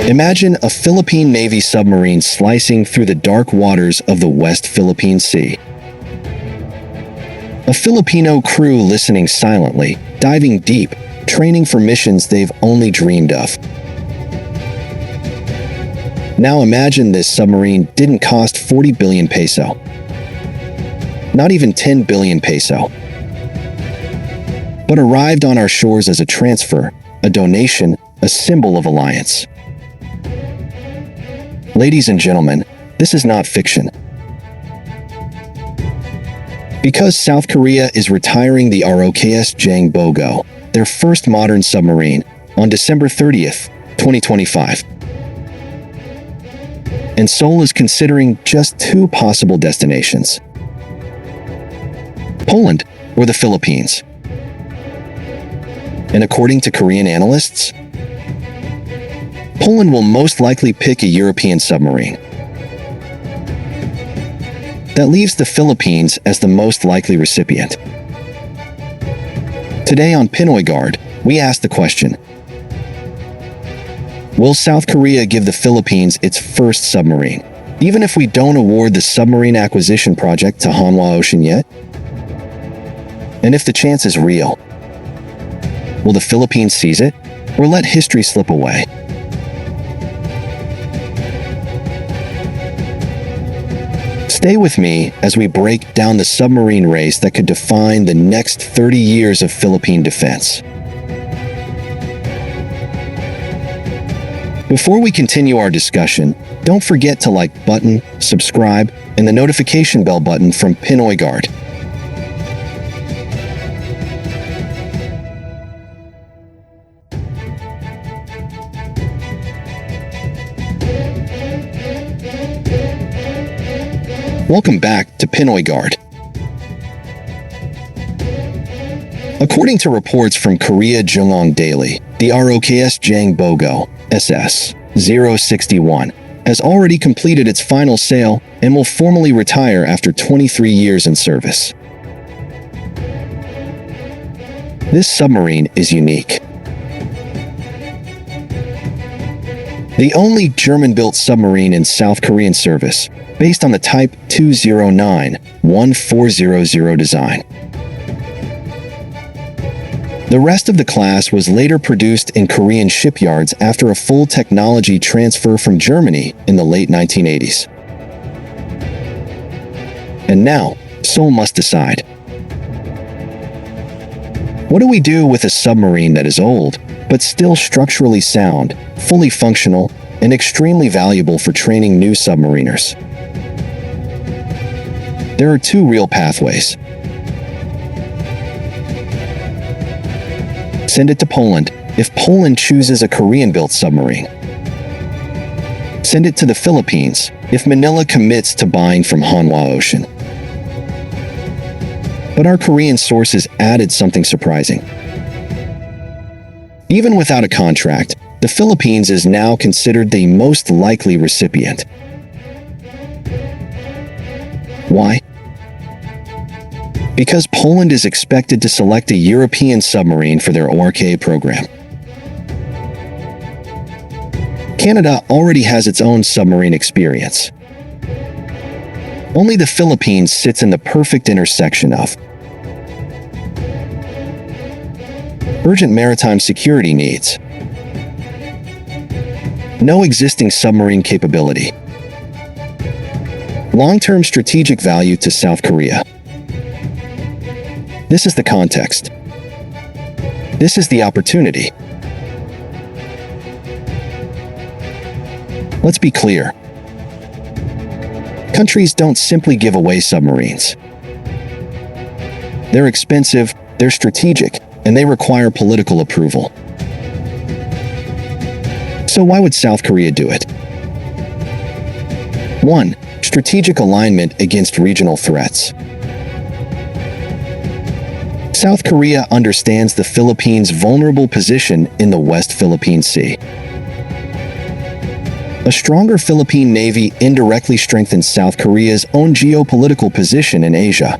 Imagine a Philippine Navy submarine slicing through the dark waters of the West Philippine Sea. A Filipino crew listening silently, diving deep, training for missions they've only dreamed of. Now imagine this submarine didn't cost 40 billion peso. Not even 10 billion peso. But arrived on our shores as a transfer, a donation, a symbol of alliance. Ladies and gentlemen, this is not fiction. Because South Korea is retiring the ROKS Jang Bogo, their first modern submarine, on December 30th, 2025. And Seoul is considering just two possible destinations: Poland or the Philippines. And according to Korean analysts, Poland will most likely pick a European submarine. That leaves the Philippines as the most likely recipient. Today on Pinoy Guard, we ask the question: will South Korea give the Philippines its first submarine, even if we don't award the submarine acquisition project to Hanwha Ocean yet? And if the chance is real, will the Philippines seize it or let history slip away? Stay with me as we break down the submarine race that could define the next 30 years of Philippine defense. Before we continue our discussion, don't forget to like button, subscribe, and the notification bell button from Pinoy Guard. Welcome back to Pinoy Guard. According to reports from Korea Jungang Daily, the ROKS Jang Bogo SS-061 has already completed its final sale and will formally retire after 23 years in service. This submarine is unique. The only German-built submarine in South Korean service, based on the Type 209-1400 design. The rest of the class was later produced in Korean shipyards after a full technology transfer from Germany in the late 1980s. And now, Seoul must decide. What do we do with a submarine that is old, but still structurally sound, fully functional, and extremely valuable for training new submariners? There are two real pathways. Send it to Poland if Poland chooses a Korean-built submarine. Send it to the Philippines if Manila commits to buying from Hanwha Ocean. But our Korean sources added something surprising. Even without a contract, the Philippines is now considered the most likely recipient. Why? Because Poland is expected to select a European submarine for their ORK program. Canada already has its own submarine experience. Only the Philippines sits in the perfect intersection of urgent maritime security needs, no existing submarine capability, long-term strategic value to South Korea. This is the context. This is the opportunity. Let's be clear. Countries don't simply give away submarines. They're expensive, they're strategic, and they require political approval. So why would South Korea do it? 1. Strategic alignment against regional threats. South Korea understands the Philippines' vulnerable position in the West Philippine Sea. A stronger Philippine Navy indirectly strengthens South Korea's own geopolitical position in Asia.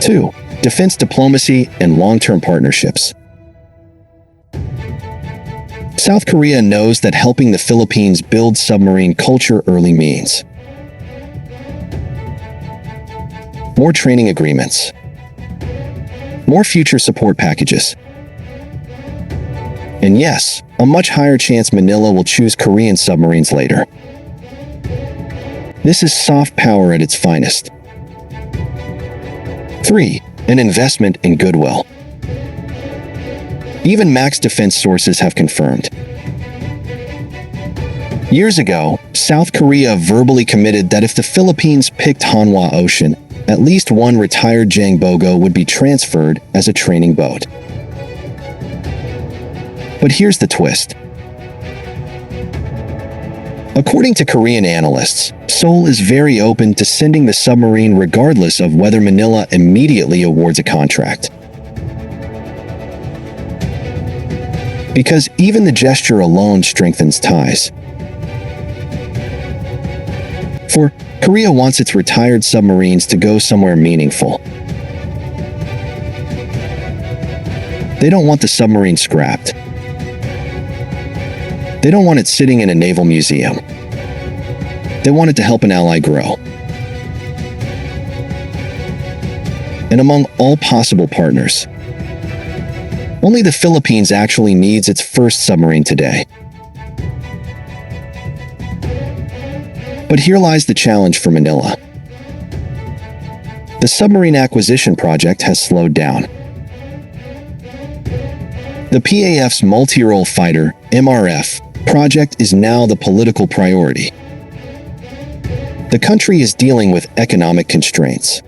2. Defense diplomacy and long-term partnerships. South Korea knows that helping the Philippines build submarine culture early means more training agreements, more future support packages, and yes, a much higher chance Manila will choose Korean submarines later. This is soft power at its finest. 3. An investment in goodwill. Even Max defense sources have confirmed. Years ago, South Korea verbally committed that if the Philippines picked Hanwha Ocean, at least one retired Jang Bogo would be transferred as a training boat. But here's the twist. According to Korean analysts, Seoul is very open to sending the submarine regardless of whether Manila immediately awards a contract. Because even the gesture alone strengthens ties. For Korea wants its retired submarines to go somewhere meaningful. They don't want the submarine scrapped. They don't want it sitting in a naval museum. They want it to help an ally grow. And among all possible partners, only the Philippines actually needs its first submarine today. But here lies the challenge for Manila. The submarine acquisition project has slowed down. The PAF's multi-role fighter, MRF, project is now the political priority. The country is dealing with economic constraints.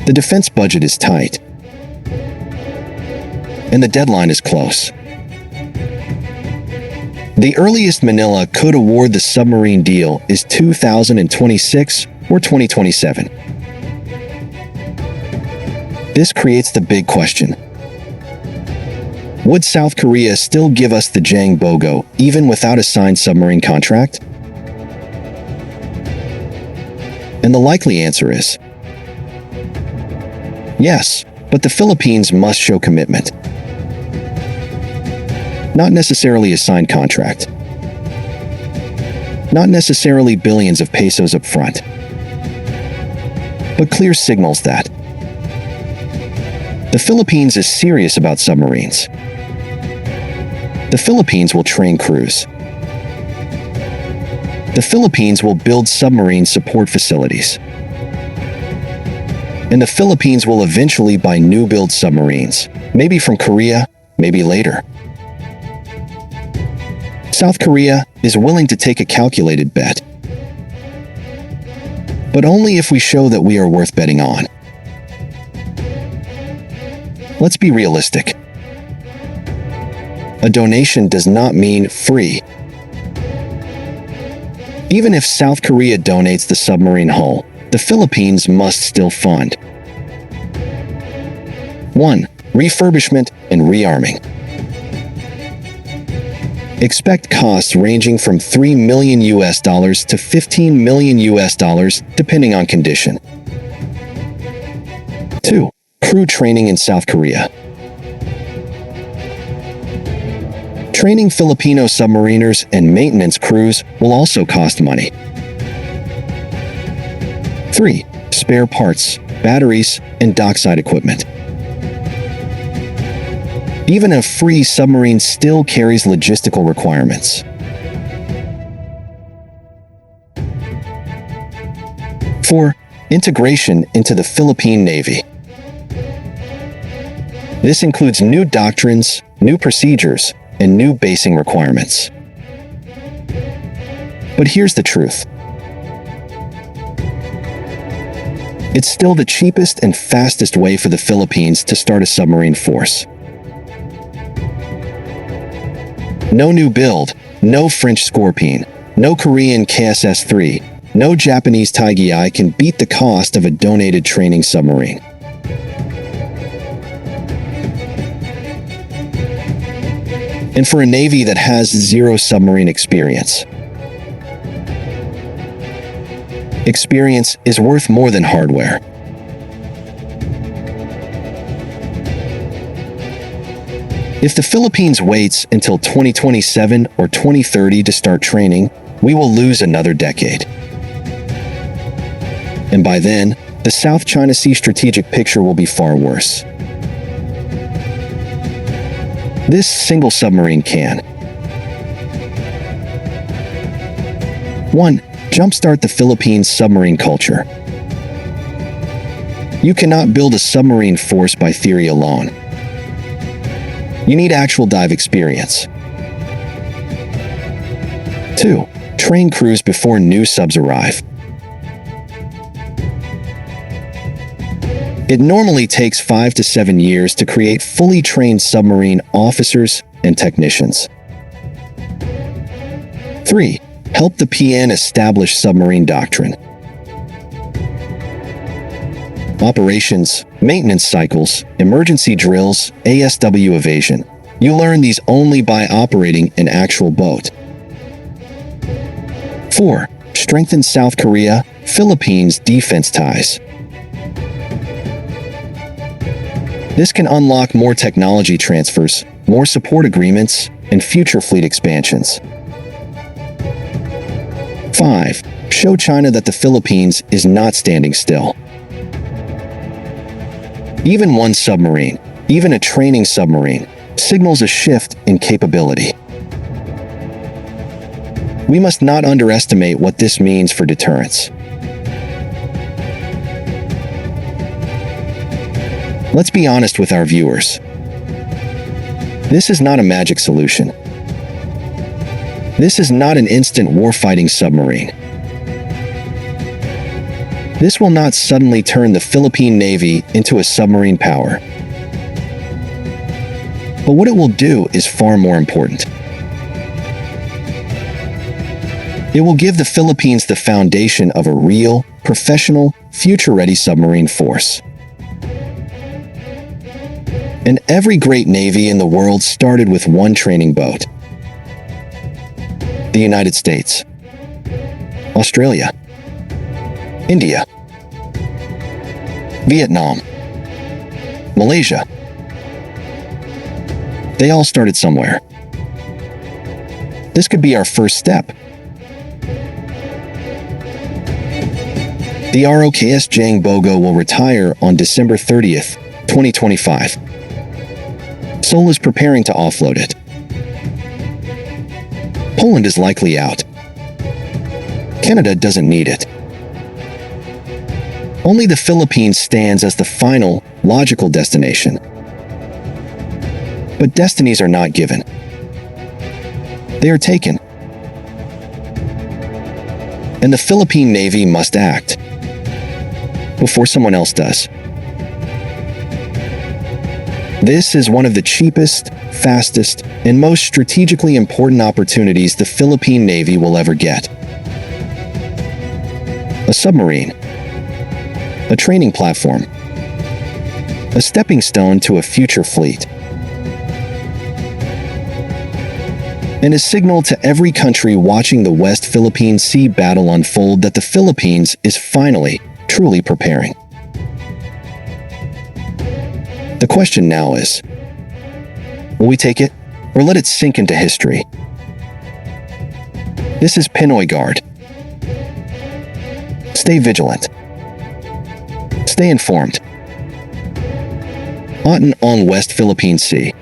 The defense budget is tight. And the deadline is close. The earliest Manila could award the submarine deal is 2026 or 2027. This creates the big question. Would South Korea still give us the Jang Bogo even without a signed submarine contract? And the likely answer is yes, but the Philippines must show commitment. Not necessarily a signed contract. Not necessarily billions of pesos up front. But clear signals that the Philippines is serious about submarines. The Philippines will train crews. The Philippines will build submarine support facilities. And the Philippines will eventually buy new-build submarines, maybe from Korea, maybe later. South Korea is willing to take a calculated bet. But only if we show that we are worth betting on. Let's be realistic. A donation does not mean free. Even if South Korea donates the submarine hull, the Philippines must still fund 1. Refurbishment and rearming. Expect costs ranging from $3 million to $15 million depending on condition. 2. Crew training in South Korea. Training Filipino submariners and maintenance crews will also cost money. 3. Spare parts, batteries, and dockside equipment. Even a free submarine still carries logistical requirements. 4. Integration into the Philippine Navy. This includes new doctrines, new procedures, and new basing requirements. But here's the truth. It's still the cheapest and fastest way for the Philippines to start a submarine force. No new build, no French Scorpion, no Korean KSS-III, no Japanese Taigi can beat the cost of a donated training submarine. And for a Navy that has zero submarine experience, experience is worth more than hardware. If the Philippines waits until 2027 or 2030 to start training, we will lose another decade. And by then, the South China Sea strategic picture will be far worse. This single submarine can 1. Jumpstart the Philippines submarine culture. You cannot build a submarine force by theory alone. You need actual dive experience. 2. Train crews before new subs arrive. It normally takes 5 to 7 years to create fully trained submarine officers and technicians. 3. Help the PN establish submarine doctrine. Operations, maintenance cycles, emergency drills, ASW evasion. You learn these only by operating an actual boat. 4. Strengthen South Korea, Philippines defense ties. This can unlock more technology transfers, more support agreements, and future fleet expansions. 5. Show China that the Philippines is not standing still. Even one submarine, even a training submarine, signals a shift in capability. We must not underestimate what this means for deterrence. Let's be honest with our viewers. This is not a magic solution. This is not an instant warfighting submarine. This will not suddenly turn the Philippine Navy into a submarine power. But what it will do is far more important. It will give the Philippines the foundation of a real, professional, future-ready submarine force. And every great navy in the world started with one training boat. The United States, Australia, India, Vietnam, Malaysia. They all started somewhere. This could be our first step. The ROKS Jang Bogo will retire on December 30th, 2025. Seoul is preparing to offload it. Poland is likely out. Canada doesn't need it. Only the Philippines stands as the final, logical destination. But destinies are not given. They are taken. And the Philippine Navy must act before someone else does. This is one of the cheapest, fastest, and most strategically important opportunities the Philippine Navy will ever get. A submarine, a training platform, a stepping stone to a future fleet, and a signal to every country watching the West Philippine Sea battle unfold that the Philippines is finally, truly preparing. The question now is, will we take it or let it sink into history? This is Pinoy Guard. Stay vigilant. Stay informed. On West Philippine Sea.